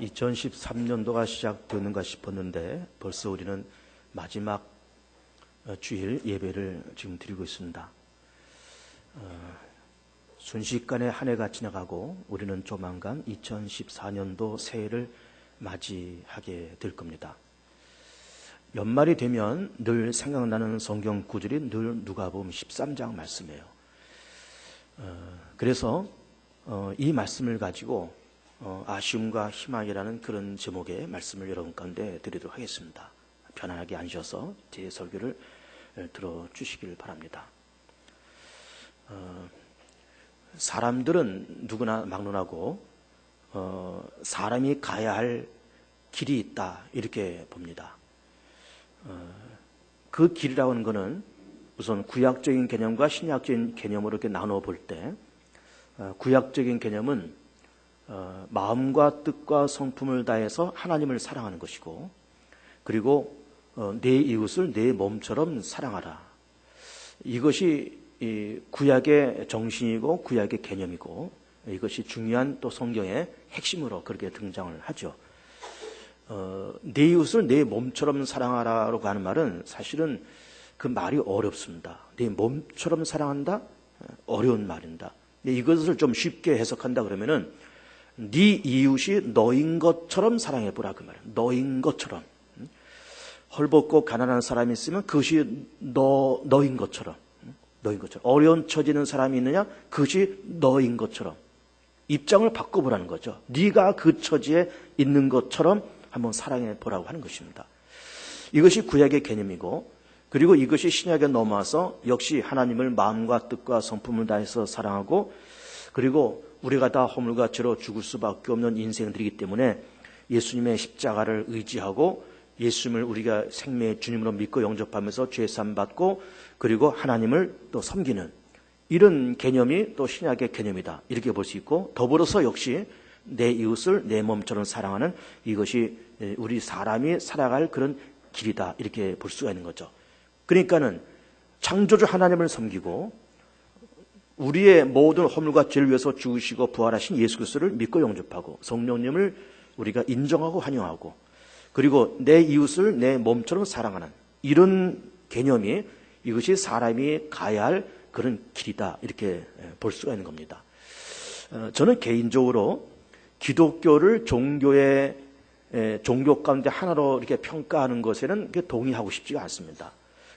2013년도가 시작되는가 싶었는데 벌써 우리는 마지막 주일 예배를 지금 드리고 있습니다. 순식간에 한 해가 지나가고 우리는 조만간 2014년도 새해를 맞이하게 될 겁니다. 연말이 되면 늘 생각나는 성경 구절이 늘 누가복음 13장 말씀이에요. 그래서 이 말씀을 가지고 아쉬움과 희망이라는 그런 제목의 말씀을 여러분 가운데 드리도록 하겠습니다. 편안하게 앉으셔서 제 설교를 들어주시길 바랍니다. 사람들은 누구나 막론하고 사람이 가야 할 길이 있다 이렇게 봅니다. 그 길이라고 하는 것은 우선 구약적인 개념과 신약적인 개념으로 이렇게 나눠 볼 때 구약적인 개념은 마음과 뜻과 성품을 다해서 하나님을 사랑하는 것이고, 그리고 내 이웃을 내 몸처럼 사랑하라. 이것이 구약의 정신이고 구약의 개념이고, 이것이 중요한 또 성경의 핵심으로 그렇게 등장을 하죠. 내 이웃을 내 몸처럼 사랑하라고 하는 말은 사실은 그 말이 어렵습니다. 내 몸처럼 사랑한다? 어려운 말입니다. 이것을 좀 쉽게 해석한다 그러면은 네 이웃이 너인 것처럼 사랑해보라 그 말이에요. 너인 것처럼. 헐벗고 가난한 사람이 있으면 그것이 너인 것처럼. 너인 것처럼. 어려운 처지는 사람이 있느냐? 그것이 너인 것처럼. 입장을 바꿔보라는 거죠. 네가 그 처지에 있는 것처럼 한번 사랑해보라고 하는 것입니다. 이것이 구약의 개념이고, 그리고 이것이 신약에 넘어와서 역시 하나님을 마음과 뜻과 성품을 다해서 사랑하고, 그리고 우리가 다 허물과 죄로 죽을 수밖에 없는 인생들이기 때문에 예수님의 십자가를 의지하고 예수님을 우리가 생명의 주님으로 믿고 영접하면서 죄사함 받고, 그리고 하나님을 또 섬기는 이런 개념이 또 신약의 개념이다 이렇게 볼 수 있고, 더불어서 역시 내 이웃을 내 몸처럼 사랑하는 이것이 우리 사람이 살아갈 그런 길이다 이렇게 볼 수가 있는 거죠. 그러니까는 창조주 하나님을 섬기고 우리의 모든 허물과 죄를 위해서 죽으시고 부활하신 예수 그리스도를 믿고 영접하고 성령님을 우리가 인정하고 환영하고, 그리고 내 이웃을 내 몸처럼 사랑하는 이런 개념이 이것이 사람이 가야 할 그런 길이다 이렇게 볼 수가 있는 겁니다. 저는 개인적으로 기독교를 종교의 종교 가운데 하나로 이렇게 평가하는 것에는 동의하고 싶지가 않습니다.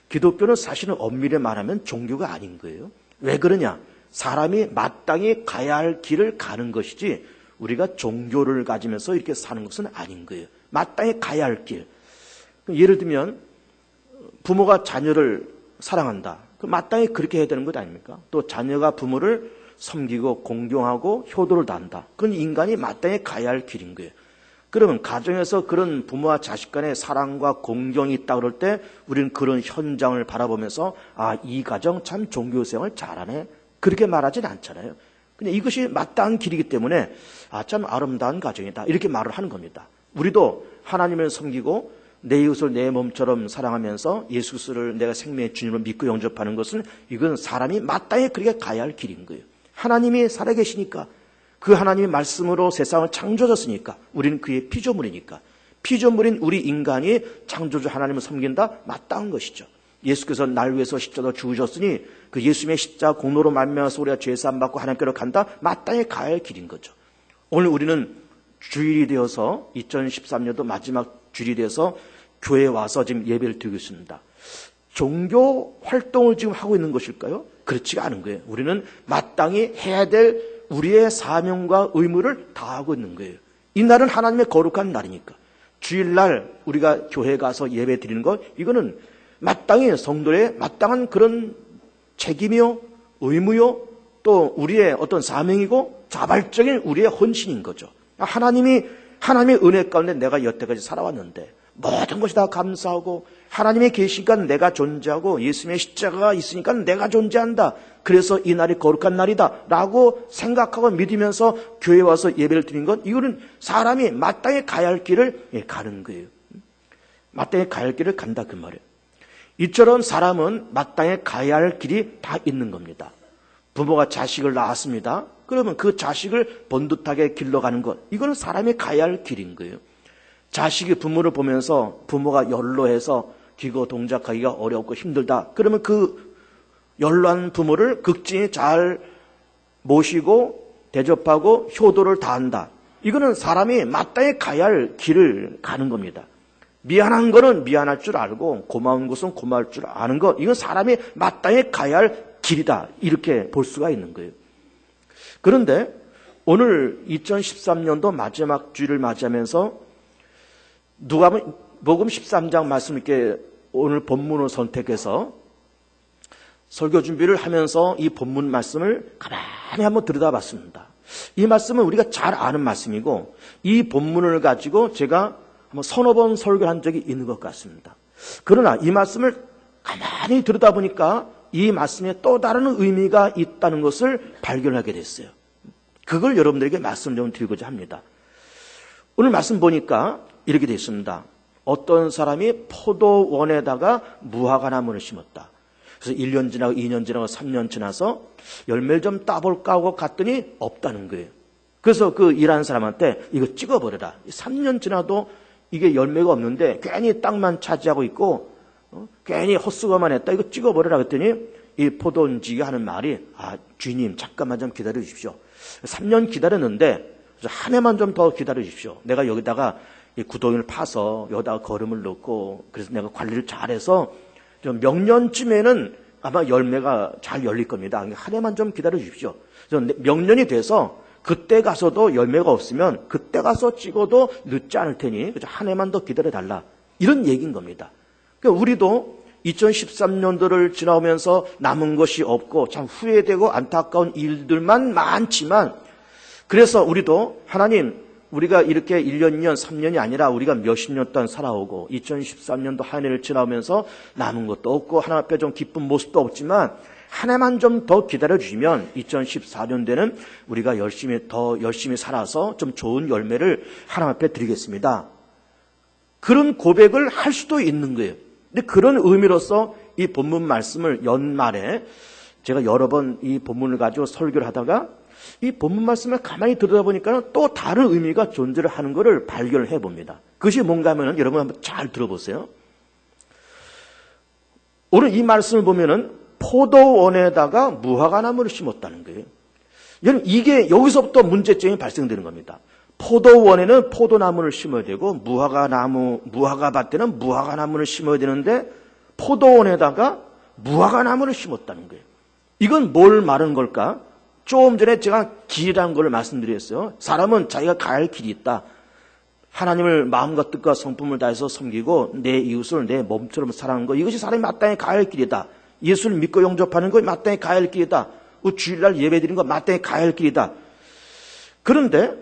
기독교는 사실은 엄밀히 말하면 종교가 아닌 거예요. 왜 그러냐? 사람이 마땅히 가야 할 길을 가는 것이지 우리가 종교를 가지면서 이렇게 사는 것은 아닌 거예요. 마땅히 가야 할 길. 예를 들면 부모가 자녀를 사랑한다. 마땅히 그렇게 해야 되는 것 아닙니까? 또 자녀가 부모를 섬기고 공경하고 효도를 다한다. 그건 인간이 마땅히 가야 할 길인 거예요. 그러면 가정에서 그런 부모와 자식 간의 사랑과 공경이 있다 그럴 때 우리는 그런 현장을 바라보면서 이 가정 참 종교생활 잘하네 그렇게 말하진 않잖아요. 근데 이것이 마땅한 길이기 때문에 참 아름다운 가정이다 이렇게 말을 하는 겁니다. 우리도 하나님을 섬기고 내 이웃을 내 몸처럼 사랑하면서 예수 그리스도를 내가 생명의 주님으로 믿고 영접하는 것은 이건 사람이 마땅히 그렇게 가야 할 길인 거예요. 하나님이 살아계시니까, 그 하나님의 말씀으로 세상을 창조하셨으니까, 우리는 그의 피조물이니까, 피조물인 우리 인간이 창조주 하나님을 섬긴다? 마땅한 것이죠. 예수께서 날 위해서 십자가로 죽으셨으니 그 예수님의 십자가 공로로 말미암아서 우리가 죄사함 받고 하나님께로 간다? 마땅히 가야 할 길인 거죠. 오늘 우리는 주일이 되어서 2013년도 마지막 주일이 되어서 교회에 와서 지금 예배를 드리고 있습니다. 종교 활동을 지금 하고 있는 것일까요? 그렇지가 않은 거예요. 우리는 마땅히 해야 될 우리의 사명과 의무를 다하고 있는 거예요. 이 날은 하나님의 거룩한 날이니까. 주일날 우리가 교회에 가서 예배 드리는 것, 이거는 마땅히 성도의 마땅한 그런 책임이요, 의무요, 또 우리의 어떤 사명이고 자발적인 우리의 헌신인 거죠. 하나님의 은혜 가운데 내가 여태까지 살아왔는데 모든 것이 다 감사하고 하나님의 계시니까 내가 존재하고 예수님의 십자가가 있으니까 내가 존재한다. 그래서 이 날이 거룩한 날이다 라고 생각하고 믿으면서 교회에 와서 예배를 드리는 것, 이거는 사람이 마땅히 가야 할 길을 가는 거예요. 마땅히 가야 할 길을 간다 그 말이에요. 이처럼 사람은 마땅히 가야 할 길이 다 있는 겁니다. 부모가 자식을 낳았습니다. 그러면 그 자식을 번듯하게 길러가는 것, 이거는 사람이 가야 할 길인 거예요. 자식이 부모를 보면서 부모가 연로해서 기거 동작하기가 어렵고 힘들다. 그러면 그 연로한 부모를 극진히 잘 모시고 대접하고 효도를 다한다. 이거는 사람이 마땅히 가야 할 길을 가는 겁니다. 미안한 거는 미안할 줄 알고 고마운 것은 고마울 줄 아는 것, 이건 사람이 마땅히 가야 할 길이다. 이렇게 볼 수가 있는 거예요. 그런데 오늘 2013년도 마지막 주일을 맞이하면서 누가복음 13장 말씀 이렇게 오늘 본문을 선택해서 설교 준비를 하면서 이 본문 말씀을 가만히 한번 들여다봤습니다. 이 말씀은 우리가 잘 아는 말씀이고 이 본문을 가지고 제가 한번 서너 번 설교한 적이 있는 것 같습니다. 그러나 이 말씀을 가만히 들여다보니까 이 말씀에 또 다른 의미가 있다는 것을 발견하게 됐어요. 그걸 여러분들에게 말씀 좀 드리고자 합니다. 오늘 말씀 보니까 이렇게 되어 있습니다. 어떤 사람이 포도원에다가 무화과나무를 심었다. 그래서 1년 지나고 2년 지나고 3년 지나서 열매를 좀 따볼까 하고 갔더니 없다는 거예요. 그래서 그 일하는 사람한테 이거 찍어버려라. 3년 지나도 이게 열매가 없는데 괜히 땅만 차지하고 있고 괜히 헛수고만 했다. 이거 찍어버려라 그랬더니 이 포도원지가 하는 말이 주인님 잠깐만 좀 기다려 주십시오. 3년 기다렸는데 한 해만 좀 더 기다려 주십시오. 내가 여기다가 이 구덩이를 파서 여기다가 거름을 넣고 그래서 내가 관리를 잘해서 좀 명년쯤에는 아마 열매가 잘 열릴 겁니다. 한 해만 좀 기다려 주십시오. 명년이 돼서 그때 가서도 열매가 없으면 그때 가서 찍어도 늦지 않을 테니 한 해만 더 기다려달라. 이런 얘기인 겁니다. 그러니까 우리도 2013년도를 지나오면서 남은 것이 없고 참 후회되고 안타까운 일들만 많지만 그래서 우리도 하나님 우리가 이렇게 1년, 2년, 3년이 아니라 우리가 몇십 년 동안 살아오고 2013년도 한 해를 지나오면서 남은 것도 없고 하나님 앞에 좀 기쁜 모습도 없지만 한 해만 좀 더 기다려주시면 2014년도에는 우리가 더 열심히 살아서 좀 좋은 열매를 하나님 앞에 드리겠습니다. 그런 고백을 할 수도 있는 거예요. 근데 그런 의미로서 이 본문 말씀을 연말에 제가 여러 번 이 본문을 가지고 설교를 하다가 이 본문 말씀을 가만히 들여다보니까 또 다른 의미가 존재를 하는 것을 발견을 해봅니다. 그것이 뭔가 하면 여러분 한번 잘 들어보세요. 오늘 이 말씀을 보면은 포도원에다가 무화과나무를 심었다는 거예요. 여러분 이게 여기서부터 문제점이 발생되는 겁니다. 포도원에는 포도나무를 심어야 되고 무화과밭에는 무화과나무를 심어야 되는데 포도원에다가 무화과나무를 심었다는 거예요. 이건 뭘 말하는 걸까? 조금 전에 제가 길이라는 걸 말씀드렸어요. 사람은 자기가 가야 할 길이 있다. 하나님을 마음과 뜻과 성품을 다해서 섬기고 내 이웃을 내 몸처럼 사랑하는 것, 이것이 사람이 마땅히 가야 할 길이다. 예수를 믿고 영접하는 것 마땅히 가야 할 길이다. 주일날 예배드리는 것 마땅히 가야 할 길이다. 그런데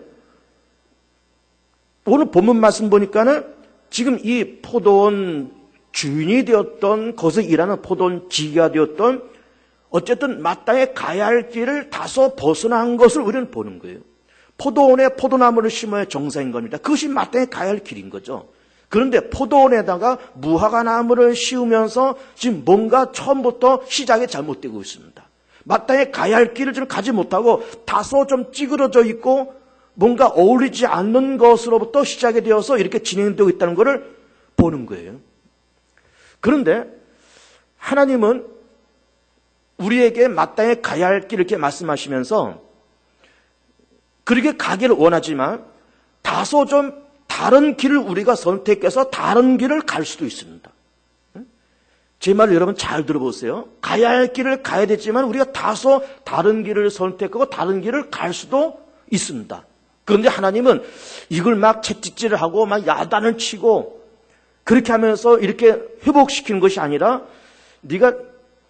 오늘 본문 말씀 보니까는 지금 이 포도원 주인이 되었던 거기서 일하는 포도원 지기가 되었던 어쨌든 마땅히 가야 할 길을 다소 벗어난 것을 우리는 보는 거예요. 포도원에 포도나무를 심어야 정상인 겁니다. 그것이 마땅히 가야 할 길인 거죠. 그런데 포도원에다가 무화과나무를 씌우면서 지금 뭔가 처음부터 시작이 잘못되고 있습니다. 마땅히 가야 할 길을 좀 가지 못하고 다소 좀 찌그러져 있고 뭔가 어울리지 않는 것으로부터 시작이 되어서 이렇게 진행되고 있다는 것을 보는 거예요. 그런데 하나님은 우리에게 마땅히 가야 할 길을 이렇게 말씀하시면서 그렇게 가기를 원하지만 다소 좀 다른 길을 우리가 선택해서 다른 길을 갈 수도 있습니다. 제 말을 여러분 잘 들어보세요. 가야 할 길을 가야 되지만 우리가 다소 다른 길을 선택하고 다른 길을 갈 수도 있습니다. 그런데 하나님은 이걸 막 채찍질을 하고 막 야단을 치고 그렇게 하면서 이렇게 회복시키는 것이 아니라 네가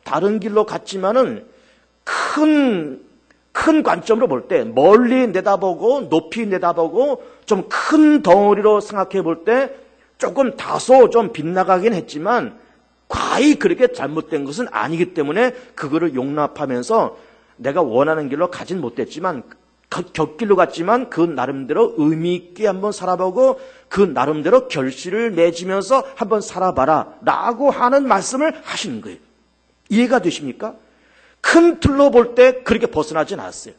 다른 길로 갔지만은 큰 관점으로 볼 때 멀리 내다보고 높이 내다보고 좀 큰 덩어리로 생각해 볼 때 조금 다소 좀 빗나가긴 했지만 과히 그렇게 잘못된 것은 아니기 때문에 그거를 용납하면서 내가 원하는 길로 가진 못했지만 곁길로 갔지만 그 나름대로 의미 있게 한번 살아보고 그 나름대로 결실을 맺으면서 한번 살아봐라 라고 하는 말씀을 하시는 거예요. 이해가 되십니까? 큰 틀로 볼 때 그렇게 벗어나진 않았어요.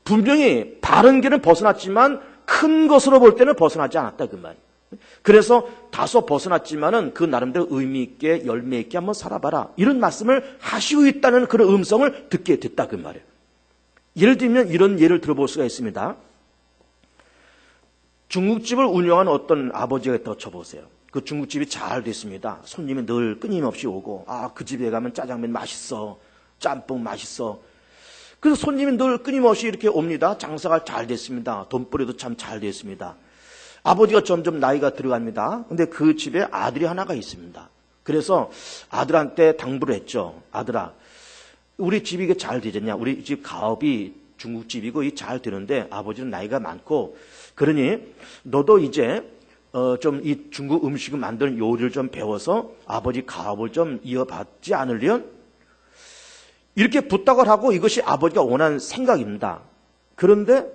분명히 바른 길은 벗어났지만 큰 것으로 볼 때는 벗어나지 않았다 그 말이에요. 그래서 다소 벗어났지만은 그 나름대로 의미 있게 열매 있게 한번 살아봐라, 이런 말씀을 하시고 있다는 그런 음성을 듣게 됐다 그 말이에요. 예를 들면 이런 예를 들어볼 수가 있습니다. 중국집을 운영하는 어떤 아버지가 있다고 쳐보세요. 그 중국집이 잘 됐습니다. 손님이 늘 끊임없이 오고, 그 집에 가면 짜장면 맛있어, 짬뽕 맛있어. 그래서 손님이 늘 끊임없이 이렇게 옵니다. 장사가 잘 됐습니다. 돈벌이도 참 잘 됐습니다. 아버지가 점점 나이가 들어갑니다. 근데 그 집에 아들이 하나가 있습니다. 그래서 아들한테 당부를 했죠. 아들아, 우리 집이 이게 잘 되겠냐? 우리 집 가업이 중국집이고 잘 되는데 아버지는 나이가 많고, 그러니 너도 이제 좀 이 중국 음식을 만드는 요리를 좀 배워서 아버지 가업을 좀 이어받지 않으련? 이렇게 부탁을 하고, 이것이 아버지가 원하는 생각입니다. 그런데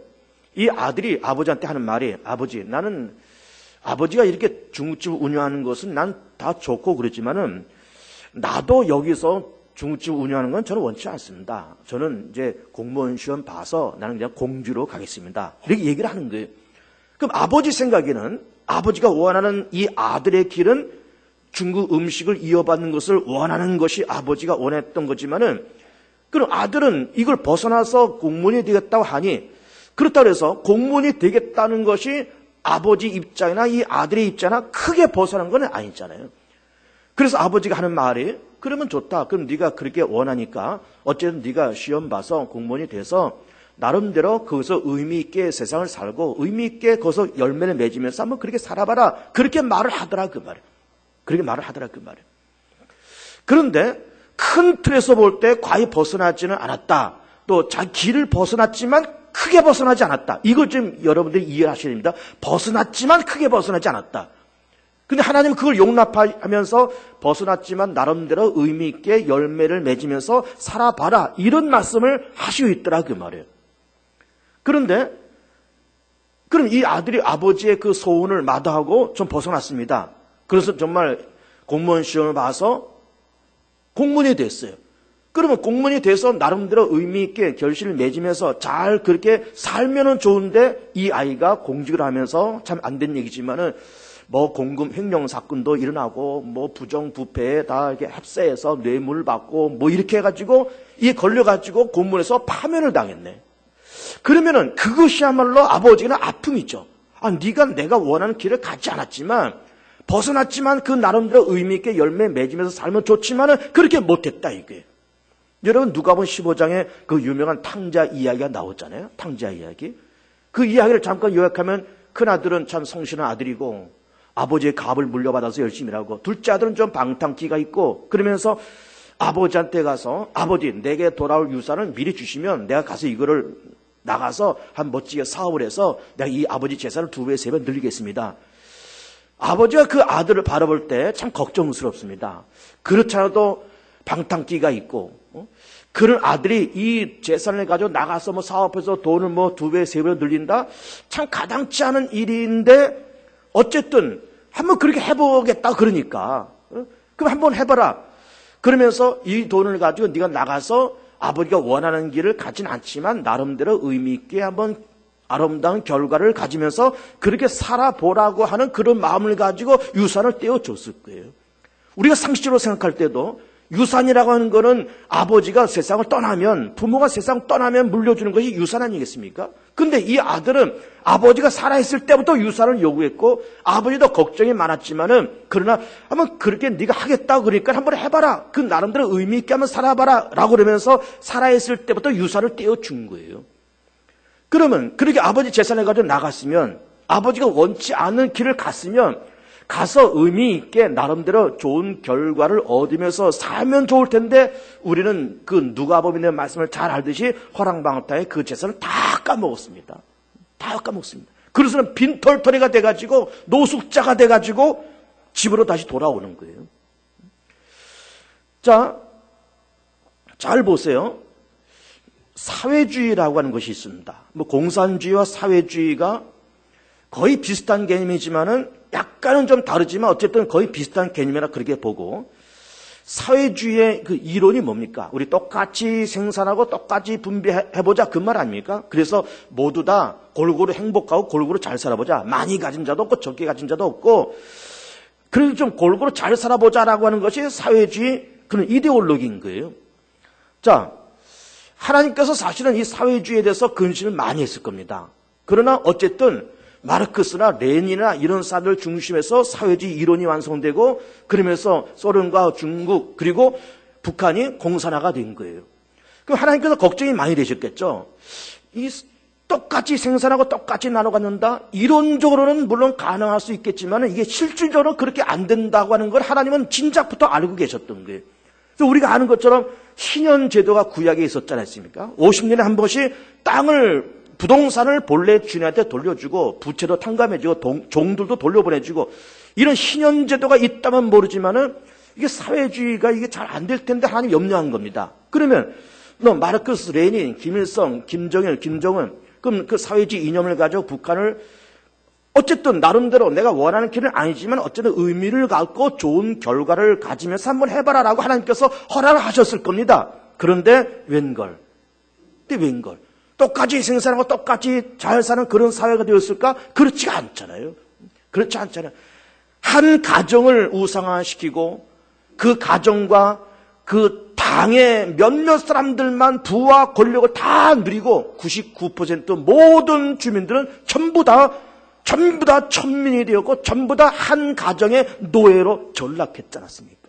이 아들이 아버지한테 하는 말이, 아버지, 나는 아버지가 이렇게 중국집을 운영하는 것은 난 다 좋고 그렇지만은 나도 여기서 중국집을 운영하는 건 저는 원치 않습니다. 저는 이제 공무원 시험 봐서 나는 그냥 공주로 가겠습니다. 이렇게 얘기를 하는 거예요. 그럼 아버지 생각에는 아버지가 원하는 이 아들의 길은 중국 음식을 이어받는 것을 원하는 것이 아버지가 원했던 거지만은, 그럼 아들은 이걸 벗어나서 공무원이 되겠다고 하니, 그렇다고 해서 공무원이 되겠다는 것이 아버지 입장이나 이 아들의 입장이나 크게 벗어난 건 아니잖아요. 그래서 아버지가 하는 말이, 그러면 좋다. 그럼 네가 그렇게 원하니까 어쨌든 네가 시험 봐서 공무원이 돼서 나름대로 거기서 의미 있게 세상을 살고 의미 있게 거기서 열매를 맺으면서 한번 그렇게 살아봐라. 그렇게 말을 하더라 그 말이에요. 그렇게 말을 하더라 그 말이에요. 그런데 큰 틀에서 볼 때 과히 벗어나지는 않았다. 또 자기 길을 벗어났지만 크게 벗어나지 않았다. 이걸 좀 여러분들이 이해하셔야 됩니다. 벗어났지만 크게 벗어나지 않았다. 근데 하나님은 그걸 용납하면서 벗어났지만 나름대로 의미 있게 열매를 맺으면서 살아봐라, 이런 말씀을 하시고 있더라 그 말이에요. 그런데 그럼 이 아들이 아버지의 그 소원을 마다하고 좀 벗어났습니다. 그래서 정말 공무원 시험을 봐서 공무원이 됐어요. 그러면 공무원이 돼서 나름대로 의미 있게 결실을 맺으면서 잘 그렇게 살면은 좋은데, 이 아이가 공직을 하면서 참 안 된 얘기지만은 뭐 공금 횡령 사건도 일어나고 뭐 부정부패에 다 이렇게 합세해서 뇌물 받고 뭐 이렇게 해가지고 이게 걸려가지고 공무원에서 파면을 당했네. 그러면은 그것이야말로 아버지는 아픔이죠. 네가 내가 원하는 길을 가지 않았지만 벗어났지만 그 나름대로 의미 있게 열매 맺으면서 살면 좋지만은 그렇게 못했다 이게. 여러분 누가복음 15장에 그 유명한 탕자 이야기가 나오잖아요. 탕자 이야기. 그 이야기를 잠깐 요약하면, 큰아들은 참 성실한 아들이고 아버지의 가업을 물려받아서 열심히 일하고, 둘째 아들은 좀 방탕기가 있고, 그러면서 아버지한테 가서 아버지 내게 돌아올 유산을 미리 주시면 내가 가서 이거를 나가서 한 멋지게 사업을 해서 내가 이 아버지 재산을 2배, 3배 늘리겠습니다. 아버지가 그 아들을 바라볼 때 참 걱정스럽습니다. 그렇지 않아도 방탕기가 있고, 그런 아들이 이 재산을 가지고 나가서 뭐 사업해서 돈을 뭐 2배, 3배로 늘린다? 참 가당치 않은 일인데, 어쨌든 한번 그렇게 해보겠다 그러니까, 그럼 한번 해봐라. 그러면서 이 돈을 가지고 네가 나가서 아버지가 원하는 길을 가진 않지만 나름대로 의미 있게 한번 아름다운 결과를 가지면서 그렇게 살아보라고 하는 그런 마음을 가지고 유산을 떼어줬을 거예요. 우리가 상식적으로 생각할 때도 유산이라고 하는 거는 아버지가 세상을 떠나면, 부모가 세상을 떠나면 물려주는 것이 유산 아니겠습니까? 근데 이 아들은 아버지가 살아있을 때부터 유산을 요구했고, 아버지도 걱정이 많았지만은, 그러나 한번 그렇게 네가 하겠다고 그러니까 한번 해봐라. 그 나름대로 의미 있게 한번 살아봐라. 라고 그러면서 살아있을 때부터 유산을 떼어준 거예요. 그러면 그렇게 아버지 재산을 가지고 나갔으면, 아버지가 원치 않는 길을 갔으면 가서 의미 있게 나름대로 좋은 결과를 얻으면서 살면 좋을 텐데, 우리는 그 누가복음의 말씀을 잘 알듯이 허랑방탕에 그 재산을 다 까먹었습니다. 다 까먹습니다. 그래서는 빈털터리가 돼가지고 노숙자가 돼가지고 집으로 다시 돌아오는 거예요. 자, 잘 보세요. 사회주의라고 하는 것이 있습니다. 뭐 공산주의와 사회주의가 거의 비슷한 개념이지만은 약간은 좀 다르지만 어쨌든 거의 비슷한 개념이라 그렇게 보고, 사회주의의 그 이론이 뭡니까? 우리 똑같이 생산하고 똑같이 분배해보자 그 말 아닙니까? 그래서 모두 다 골고루 행복하고 골고루 잘 살아보자. 많이 가진 자도 없고 적게 가진 자도 없고 그래서 좀 골고루 잘 살아보자라고 하는 것이 사회주의 그런 이데올로기인 거예요. 자, 하나님께서 사실은 이 사회주의에 대해서 근신을 많이 했을 겁니다. 그러나 어쨌든 마르크스나 레닌이나 이런 사람들 중심에서 사회주의 이론이 완성되고 그러면서 소련과 중국 그리고 북한이 공산화가 된 거예요. 그럼 하나님께서 걱정이 많이 되셨겠죠. 이 똑같이 생산하고 똑같이 나눠 갖는다. 이론적으로는 물론 가능할 수 있겠지만 이게 실질적으로 그렇게 안 된다고 하는 걸 하나님은 진작부터 알고 계셨던 거예요. 그래서 우리가 아는 것처럼 신현 제도가 구약에 있었지 않습니까? 50년에 한 번씩 부동산을 본래 주인한테 돌려주고 부채도 탕감해주고 종들도 돌려보내주고 이런 신현 제도가 있다면 모르지만은 이게 사회주의가 이게 잘 안 될 텐데 하나님 염려한 겁니다. 그러면 마르크스, 레닌, 김일성, 김정일, 김정은 그럼 그 사회주의 이념을 가지고 북한을 어쨌든 나름대로 내가 원하는 길은 아니지만 어쨌든 의미를 갖고 좋은 결과를 가지면서 한번 해봐라라고 하나님께서 허락을 하셨을 겁니다. 그런데 웬걸? 똑같이 생산하고 똑같이 잘 사는 그런 사회가 되었을까? 그렇지가 않잖아요. 그렇지 않잖아요. 한 가정을 우상화시키고 그 가정과 그 당의 몇몇 사람들만 부와 권력을 다 누리고 99% 모든 주민들은 전부 다 천민이 되었고 전부 다 한 가정의 노예로 전락했지 않았습니까?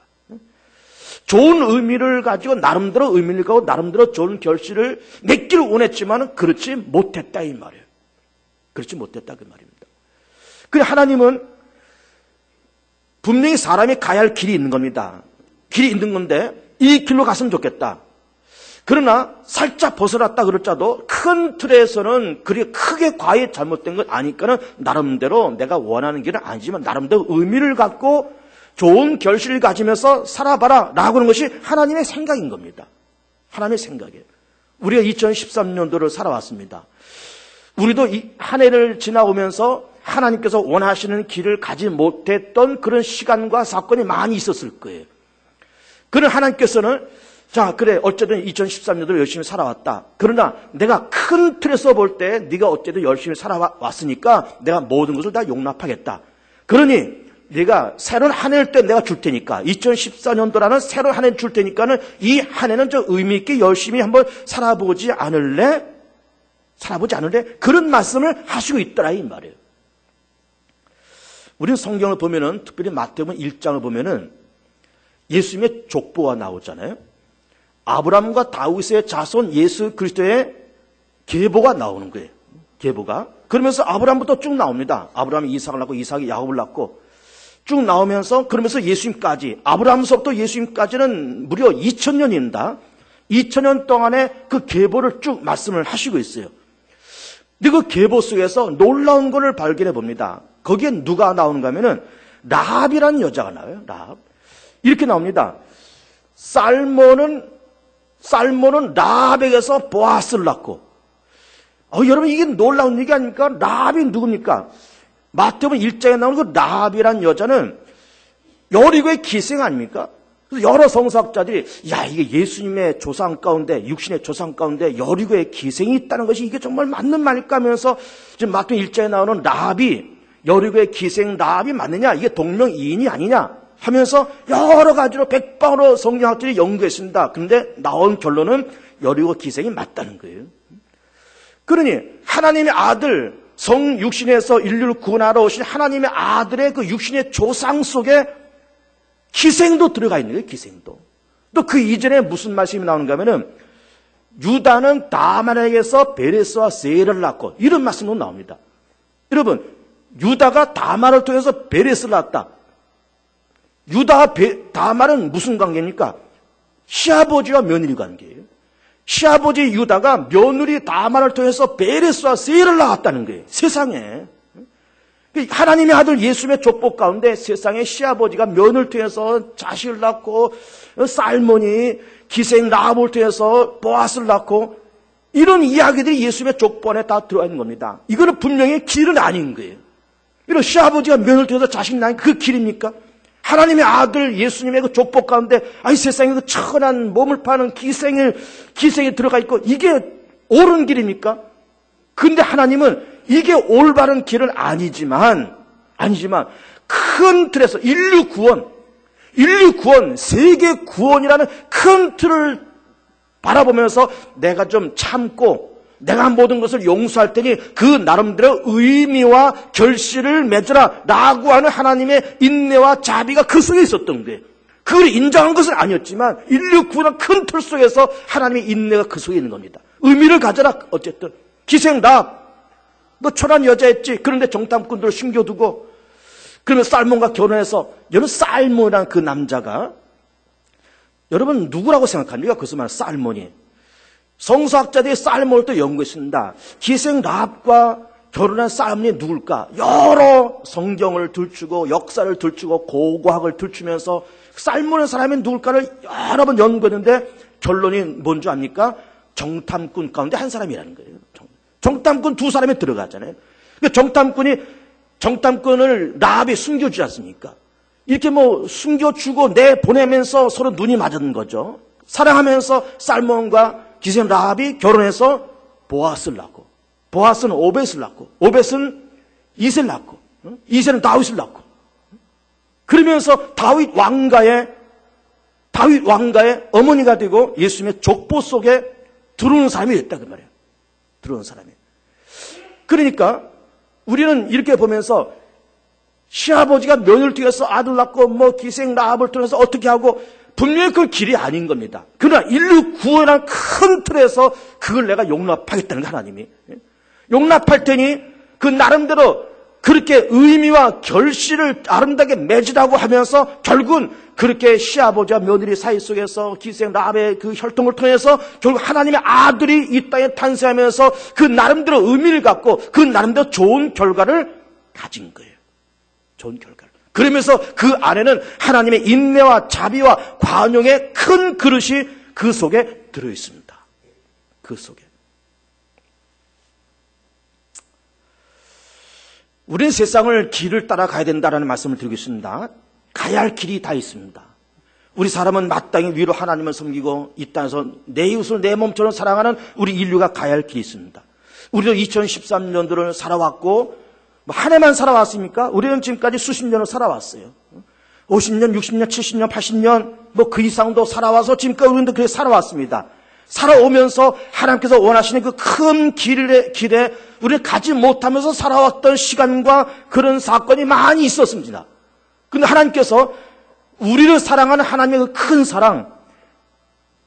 좋은 의미를 가지고 나름대로 의미를 가지고 나름대로 좋은 결실을 맺기를 원했지만 그렇지 못했다 이 말이에요. 그렇지 못했다 그 말입니다. 그래 하나님은 분명히 사람이 가야 할 길이 있는 겁니다. 길이 있는 건데 이 길로 갔으면 좋겠다. 그러나 살짝 벗어났다 그럴지라도 큰 틀에서는 그리 크게 과히 잘못된 건 아니까는 나름대로 내가 원하는 길은 아니지만 나름대로 의미를 갖고 좋은 결실을 가지면서 살아봐라 라고 하는 것이 하나님의 생각인 겁니다. 하나님의 생각이에요. 우리가 2013년도를 살아왔습니다. 우리도 이 한 해를 지나오면서 하나님께서 원하시는 길을 가지 못했던 그런 시간과 사건이 많이 있었을 거예요. 그런 하나님께서는 자 그래 어쨌든 2013년도를 열심히 살아왔다. 그러나 내가 큰 틀에서 볼 때 네가 어쨌든 열심히 살아왔으니까 내가 모든 것을 다 용납하겠다. 그러니 네가 새로운 한 해일 때 내가 줄 테니까 2014년도라는 새로운 한 해 줄 테니까는 이 한 해는 좀 의미 있게 열심히 한번 살아보지 않을래? 그런 말씀을 하시고 있더라 이 말이에요. 우리는 성경을 보면은 특별히 마태복음 1장을 보면은 예수님의 족보가 나오잖아요. 아브라함과 다윗의 자손 예수 그리스도의 계보가 나오는 거예요. 계보가. 그러면서 아브라함부터 쭉 나옵니다. 아브라함이 이삭을 낳고 이삭이 야곱을 낳고 쭉 나오면서 그러면서 예수님까지 아브라함서부터 예수님까지는 무려 2000년입니다. 2000년 동안의 그 계보를 쭉 말씀을 하시고 있어요. 근데 그 계보 속에서 놀라운 것을 발견해 봅니다. 거기에 누가 나오는가 하면은 라합이라는 여자가 나와요. 라합. 이렇게 나옵니다. 살몬은 라합에게서 보아스를 낳고 여러분 이게 놀라운 얘기 아닙니까? 라합이 누굽니까? 마태복음 1장에 나오는 그 라합이라는 여자는 여리고의 기생 아닙니까? 그래서 여러 성서학자들이 이게 예수님의 조상 가운데 육신의 조상 가운데 여리고의 기생이 있다는 것이 이게 정말 맞는 말일까 하면서 지금 마태복음 1장에 나오는 라합이 여리고의 기생 라합이 맞느냐? 이게 동명이인이 아니냐? 하면서 여러 가지로 백방으로 성경학들이 연구했습니다. 그런데 나온 결론은 여리고 기생이 맞다는 거예요. 그러니 하나님의 아들 성육신에서 인류를 구원하러 오신 하나님의 아들의 그 육신의 조상 속에 기생도 들어가 있는 거예요. 기생도. 또 그 이전에 무슨 말씀이 나오는가 하면은 유다는 다말에게서 베레스와 세를 낳고 이런 말씀도 나옵니다. 여러분 유다가 다말을 통해서 베레스를 낳았다. 유다와 다말은 무슨 관계입니까? 시아버지와 며느리 관계예요. 시아버지 유다가 며느리 다말을 통해서 베레스와 세를 낳았다는 거예요. 세상에. 하나님의 아들 예수님의 족보 가운데 세상에 시아버지가 며느리를 통해서 자식을 낳고 살몬이 기생 라합을 통해서 보아스를 낳고 이런 이야기들이 예수님의 족보 안에 다 들어가 있는 겁니다. 이거는 분명히 길은 아닌 거예요. 이런 시아버지가 며느리를 통해서 자식 낳은 그 길입니까? 하나님의 아들 예수님의 그 족보 가운데 이 세상에 그 천한 몸을 파는 기생이 들어가 있고 이게 옳은 길입니까? 근데 하나님은 이게 올바른 길은 아니지만 큰 틀에서 인류 구원, 세계 구원이라는 큰 틀을 바라보면서 내가 좀 참고 내가 모든 것을 용서할 테니 그 나름대로 의미와 결실을 맺으라 라고 하는 하나님의 인내와 자비가 그 속에 있었던 거예요. 그걸 인정한 것은 아니었지만 인류 구원의 큰 틀 속에서 하나님의 인내가 그 속에 있는 겁니다. 의미를 가져라. 어쨌든 기생 라합, 너 초란 여자였지. 그런데 정탐꾼들을 숨겨두고 그러면 살몬과 결혼해서 여러분 살몬이라는 그 남자가 여러분 누구라고 생각합니까? 그것을 말하는 살몬이. 성서학자들이 살몬을 또 연구했습니다. 기생 라합과 결혼한 살몬이 누굴까? 여러 성경을 들추고 역사를 들추고 고고학을 들추면서 살몬의 사람이 누굴까를 여러 번 연구했는데 결론이 뭔지 압니까? 정탐꾼 가운데 한 사람이라는 거예요. 정탐꾼 두 사람이 들어가잖아요. 정탐꾼을 라합이 숨겨주지 않습니까? 이렇게 숨겨주고 내보내면서 서로 눈이 맞은 거죠. 사랑하면서 살몬과 기생 라합이 결혼해서 보아스를 낳고, 보아스는 오벳을 낳고, 오벳은 이새를 낳고, 이새는 다윗을 낳고, 그러면서 다윗 왕가의 어머니가 되고 예수님의 족보 속에 들어오는 사람이 됐다 그 말이에요. 들어오는 사람이. 그러니까 우리는 이렇게 보면서 시아버지가 며느리를 통해서 아들 낳고 기생 라합을 통해서 어떻게 하고 분명히 그 길이 아닌 겁니다. 그러나 인류 구원한 큰 틀에서 그걸 내가 용납하겠다는 거 하나님이. 용납할 테니 그 나름대로 그렇게 의미와 결실을 아름답게 맺으라고 하면서 결국은 그렇게 시아버지와 며느리 사이 속에서 기생 라합의 그 혈통을 통해서 결국 하나님의 아들이 이 땅에 탄생하면서 그 나름대로 의미를 갖고 그 나름대로 좋은 결과를 가진 거예요. 좋은 결과를. 그러면서 그 안에는 하나님의 인내와 자비와 관용의 큰 그릇이 그 속에 들어있습니다. 그 속에. 우리는 세상을 길을 따라가야 된다는 말씀을 드리고 있습니다. 가야 할 길이 다 있습니다. 우리 사람은 마땅히 위로 하나님을 섬기고 이 땅에서 내 이웃을 내 몸처럼 사랑하는 우리 인류가 가야 할 길이 있습니다. 우리도 2013년도를 살아왔고 한 해만 살아왔습니까? 우리는 지금까지 수십 년을 살아왔어요. 50년, 60년, 70년, 80년 그 이상도 살아와서 지금까지 우리는 그렇게 살아왔습니다. 살아오면서 하나님께서 원하시는 그 큰 길에 우리는 가지 못하면서 살아왔던 시간과 그런 사건이 많이 있었습니다. 그런데 하나님께서 우리를 사랑하는 하나님의 그 큰 사랑,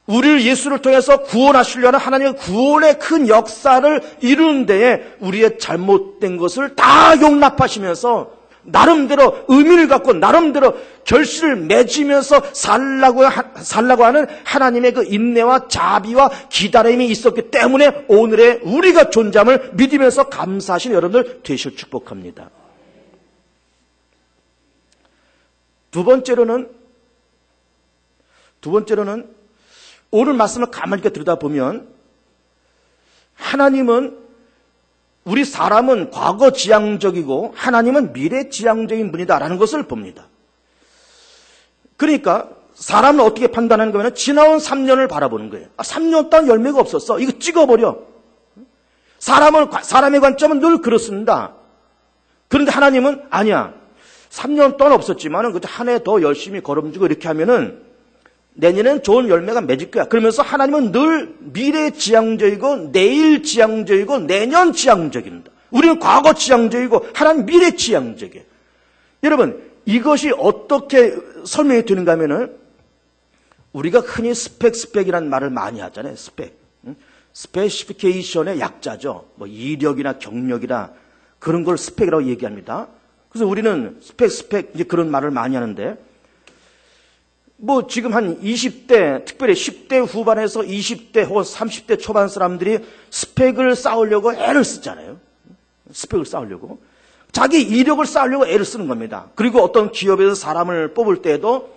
우리를 예수를 통해서 구원하시려 하는 하나님의 구원의 큰 역사를 이루는 데에 우리의 잘못된 것을 다 용납하시면서 나름대로 의미를 갖고 나름대로 결실을 맺으면서 살라고 하는 하나님의 그 인내와 자비와 기다림이 있었기 때문에 오늘의 우리가 존재함을 믿으면서 감사하시는 여러분들 되실 축복합니다. 두 번째로는 오늘 말씀을 가만히 들여다보면 하나님은 우리 사람은 과거 지향적이고 하나님은 미래 지향적인 분이다라는 것을 봅니다. 그러니까 사람은 어떻게 판단하는 거냐면 지나온 3년을 바라보는 거예요. 3년 동안 열매가 없었어. 이거 찍어버려. 사람의 관점은 늘 그렇습니다. 그런데 하나님은 아니야. 3년 동안 없었지만 한 해 더 열심히 걸음지고 이렇게 하면은 내년에는 좋은 열매가 맺을 거야. 그러면서 하나님은 늘 미래 지향적이고 내일 지향적이고 내년 지향적입니다. 우리는 과거 지향적이고 하나님 미래 지향적이에요. 여러분 이것이 어떻게 설명이 되는가 하면은 우리가 흔히 스펙이라는 말을 많이 하잖아요. 스페시피케이션의 약자죠. 이력이나 경력이나 그런 걸 스펙이라고 얘기합니다. 그래서 우리는 스펙 이제 그런 말을 많이 하는데 지금 한 20대, 특별히 10대 후반에서 20대 혹은 30대 초반 사람들이 스펙을 쌓으려고 애를 쓰잖아요. 스펙을 쌓으려고. 자기 이력을 쌓으려고 애를 쓰는 겁니다. 그리고 어떤 기업에서 사람을 뽑을 때에도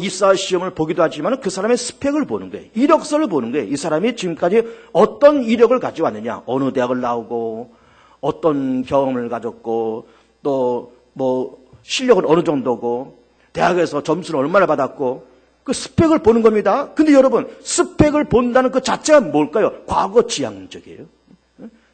입사 시험을 보기도 하지만 그 사람의 스펙을 보는 거예요. 이력서를 보는 거예요. 이 사람이 지금까지 어떤 이력을 가지고 왔느냐. 어느 대학을 나오고 어떤 경험을 가졌고 또 실력은 어느 정도고 대학에서 점수를 얼마나 받았고 그 스펙을 보는 겁니다. 근데 여러분, 스펙을 본다는 그 자체가 뭘까요? 과거 지향적이에요.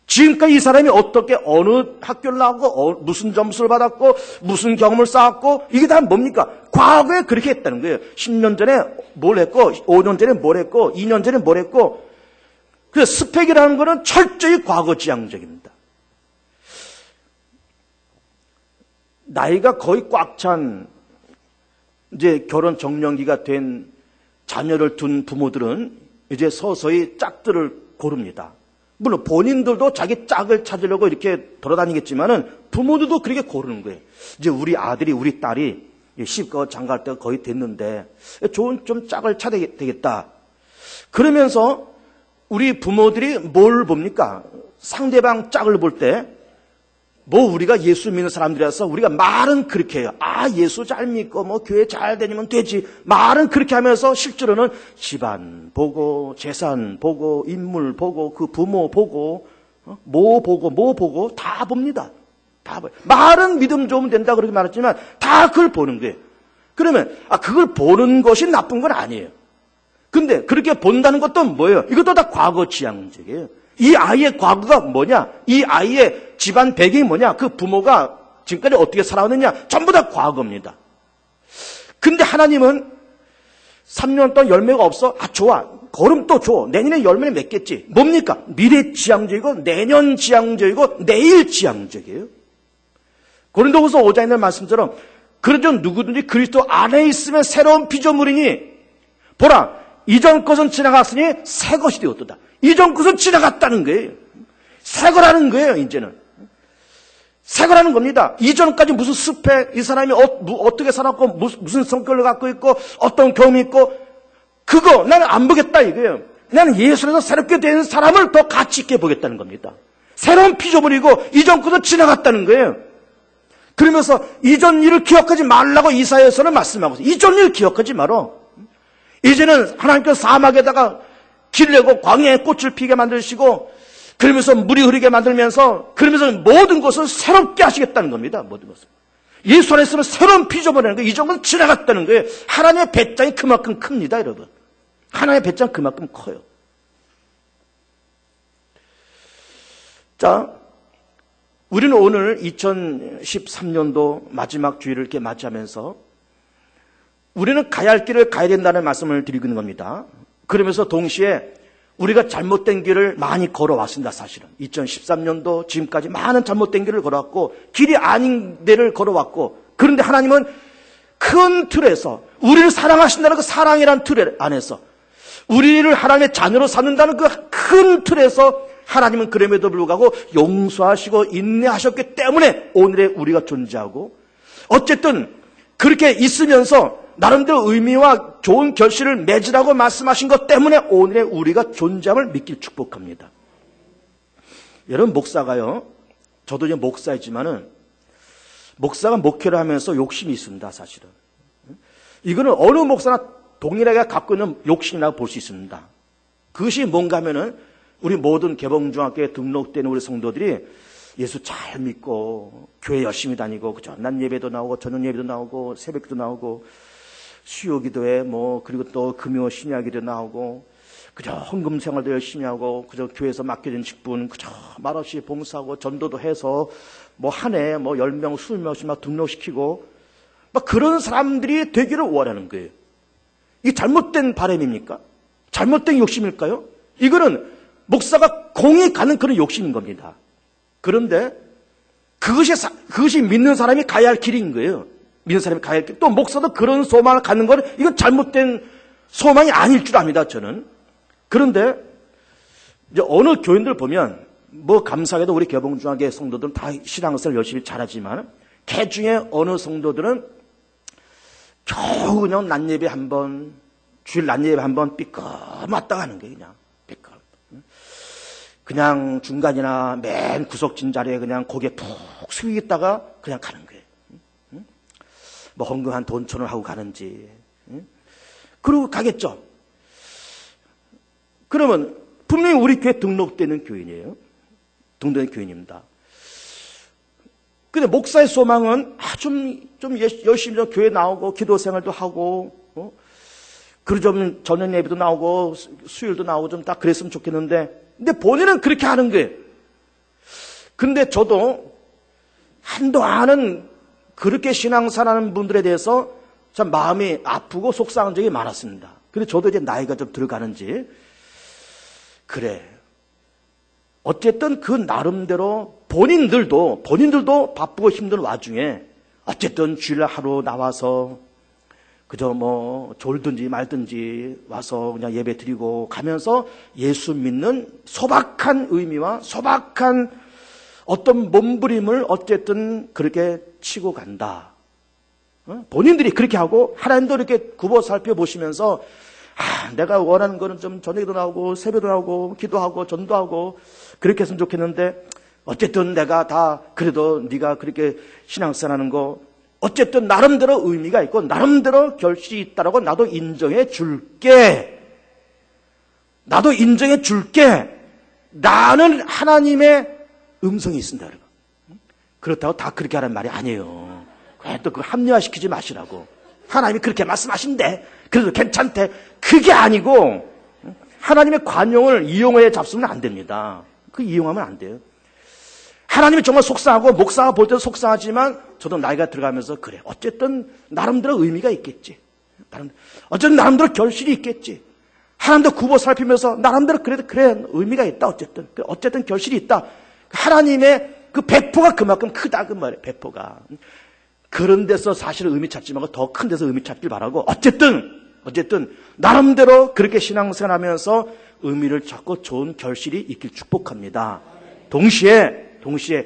지금까지 이 사람이 어떻게 어느 학교를 나오고 무슨 점수를 받았고 무슨 경험을 쌓았고 이게 다 뭡니까? 과거에 그렇게 했다는 거예요. 10년 전에 뭘 했고 5년 전에 뭘 했고 2년 전에 뭘 했고. 그 스펙이라는 거는 철저히 과거 지향적입니다. 나이가 거의 꽉 찬 이제 결혼 정년기가 된 자녀를 둔 부모들은 이제 서서히 짝들을 고릅니다. 물론 본인들도 자기 짝을 찾으려고 이렇게 돌아다니겠지만은 부모들도 그렇게 고르는 거예요. 이제 우리 아들이 우리 딸이 시집가고 장가갈 때가 거의 됐는데 좋은 좀 짝을 찾아야 되겠다. 그러면서 우리 부모들이 뭘 봅니까? 상대방 짝을 볼 때 뭐 우리가 예수 믿는 사람들이라서 우리가 말은 그렇게 해요. 아, 예수 잘 믿고 뭐 교회 잘 다니면 되지. 말은 그렇게 하면서 실제로는 집안 보고 재산 보고 인물 보고 그 부모 보고 뭐 보고 다 봅니다. 다 봐요. 말은 믿음 좋으면 된다 그렇게 말했지만 다 그걸 보는 거예요. 그러면 그걸 보는 것이 나쁜 건 아니에요. 근데 그렇게 본다는 것도 뭐예요? 이것도 다 과거 지향적이에요. 이 아이의 과거가 뭐냐? 이 아이의 집안 배경이 뭐냐? 그 부모가 지금까지 어떻게 살아왔느냐? 전부 다 과거입니다. 근데 하나님은 3년 동안 열매가 없어? 좋아. 걸음 또 줘. 내년에 열매를 맺겠지. 뭡니까? 미래 지향적이고 내년 지향적이고 내일 지향적이에요. 고린도후서 5장에 있는 말씀처럼 그러죠. 누구든지 그리스도 안에 있으면 새로운 피조물이니 보라 이전 것은 지나갔으니 새 것이 되었도다. 이전 것은 지나갔다는 거예요. 새 거라는 거예요. 이제는 새 거라는 겁니다. 이전까지 무슨 스펙, 이 사람이 어떻게 살았고 무슨 성격을 갖고 있고 어떤 경험이 있고 그거 나는 안 보겠다 이거예요. 나는 예수 안에서 새롭게 된 사람을 더 가치 있게 보겠다는 겁니다. 새로운 피조물이고 이전 것은 지나갔다는 거예요. 그러면서 이전 일을 기억하지 말라고 이사야서는 말씀하고 있어요. 이전 일을 기억하지 말어. 이제는 하나님께서 사막에다가 길 내고 광야에 꽃을 피게 만드시고 그러면서 물이 흐르게 만들면서 그러면서 모든 것을 새롭게 하시겠다는 겁니다. 모든 것을. 예수 안에서는 새로운 피조물이라는 거예요. 이전 건 지나갔다는 거예요. 하나님의 배짱이 그만큼 큽니다. 여러분. 하나님의 배짱 그만큼 커요. 자, 우리는 오늘 2013년도 마지막 주일을 이렇게 맞이하면서 우리는 가야 할 길을 가야 된다는 말씀을 드리고 있는 겁니다. 그러면서 동시에 우리가 잘못된 길을 많이 걸어왔습니다. 사실은 2013년도 지금까지 많은 잘못된 길을 걸어왔고 길이 아닌 데를 걸어왔고 그런데 하나님은 큰 틀에서 우리를 사랑하신다는 그 사랑이라는 틀 안에서 우리를 하나님의 자녀로 삼는다는 그 큰 틀에서 하나님은 그럼에도 불구하고 용서하시고 인내하셨기 때문에 오늘의 우리가 존재하고 어쨌든 그렇게 있으면서 나름대로 의미와 좋은 결실을 맺으라고 말씀하신 것 때문에 오늘의 우리가 존재함을 믿길 축복합니다. 여러분 목사가요. 저도 이제 목사이지만은 목사가 목회를 하면서 욕심이 있습니다. 사실은. 이거는 어느 목사나 동일하게 갖고 있는 욕심이라고 볼 수 있습니다. 그것이 뭔가 하면은 우리 모든 개봉중학교에 등록된 우리 성도들이 예수 잘 믿고 교회 열심히 다니고 그죠? 낮 예배도 나오고 저녁 예배도 나오고 새벽기도 나오고 수요기도에 그리고 또 금요 신야기도 나오고 그저 헌금 생활도 열심히 하고 그저 교회에서 맡겨진 직분 그저 말없이 봉사하고 전도도 해서 한 해 10명 20명씩 막 등록시키고 막 그런 사람들이 되기를 원하는 거예요. 이게 잘못된 바람입니까? 잘못된 욕심일까요? 이거는 목사가 공이 가는 그런 욕심인 겁니다. 그런데 그것이 믿는 사람이 가야 할 길인 거예요. 믿는 사람이 가야 할 길. 또 목사도 그런 소망을 갖는 건 이건 잘못된 소망이 아닐 줄 압니다. 저는. 그런데 이제 어느 교인들 보면 감사하게도 우리 개봉중학교 성도들은 다 신앙생활 열심히 잘하지만 개 중에 어느 성도들은 겨우 그냥 낮예배 한 번, 주일 낮예배 한 번 삐끗맞다 가는 거예요. 그냥 삐끗. 그냥 중간이나 맨 구석진 자리에 그냥 고개 푹 숙이다가 그냥 가는 거예요. 헌금 한 돈 1,000원 하고 가는지. 그러고 가겠죠. 그러면 분명히 우리 교회 등록되는 교인이에요. 등록된 교인입니다. 근데 목사의 소망은 좀 열심히 좀 교회 나오고 기도 생활도 하고, 그리고 좀 저녁 예배도 나오고 수요일도 나오고 좀 딱 그랬으면 좋겠는데, 근데 본인은 그렇게 하는 거예요. 근데 저도 한동안은 그렇게 신앙생활하는 분들에 대해서 참 마음이 아프고 속상한 적이 많았습니다. 근데 저도 이제 나이가 좀 들어가는지, 그래, 어쨌든 그 나름대로 본인들도 바쁘고 힘든 와중에 어쨌든 주일날 하루 나와서 그저 뭐 졸든지 말든지 와서 그냥 예배 드리고 가면서 예수 믿는 소박한 의미와 소박한 어떤 몸부림을 어쨌든 그렇게 치고 간다. 본인들이 그렇게 하고 하나님도 이렇게 굽어 살펴보시면서 내가 원하는 거는 좀 저녁에도 나오고 새벽도 나오고 기도하고 전도하고 그렇게 했으면 좋겠는데, 어쨌든 내가 다 그래도 네가 그렇게 신앙생활하는 거 어쨌든 나름대로 의미가 있고 나름대로 결실이 있다라고 나도 인정해 줄게. 나는 하나님의 음성이 있습니다, 여러분. 그렇다고 다 그렇게 하라는 말이 아니에요. 또 그거 합리화시키지 마시라고. 하나님이 그렇게 말씀하신대. 그래도 괜찮대. 그게 아니고 하나님의 관용을 이용해 잡수면 안 됩니다. 그 이용하면 안 돼요. 하나님이 정말 속상하고 목사가 볼 때도 속상하지만 저도 나이가 들어가면서 그래, 어쨌든 나름대로 의미가 있겠지. 어쨌든 나름대로 결실이 있겠지. 하나님도 굽어 살피면서 나름대로 그래 의미가 있다. 어쨌든 결실이 있다. 하나님의 그 배포가 그만큼 크다 그 말이에요. 배포가. 그런 데서 사실 의미 찾지 말고 더 큰 데서 의미 찾길 바라고, 어쨌든 나름대로 그렇게 신앙생활하면서 의미를 찾고 좋은 결실이 있길 축복합니다. 동시에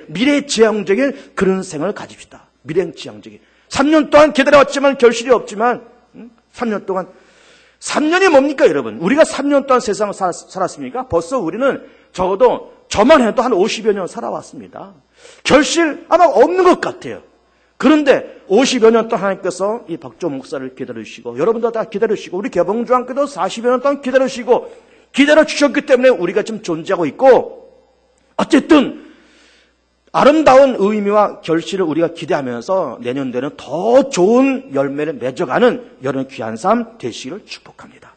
미래지향적인 그런 생활을 가집시다. 미래지향적인. 3년 동안 기다려왔지만 결실이 없지만 3년이 뭡니까 여러분? 우리가 3년 동안 세상을 살았습니까? 벌써 우리는 적어도 저만 해도 한 50여 년 살아왔습니다. 결실 아마 없는 것 같아요. 그런데 50여 년 동안 하나님께서 이 박조 목사를 기다려주시고 여러분도 다 기다려주시고 우리 개봉주한께도 40여 년 동안 기다려주시고 기다려주셨기 때문에 우리가 지금 존재하고 있고, 어쨌든 아름다운 의미와 결실을 우리가 기대하면서 내년도에는 더 좋은 열매를 맺어가는 여러분 귀한 삶 되시기를 축복합니다.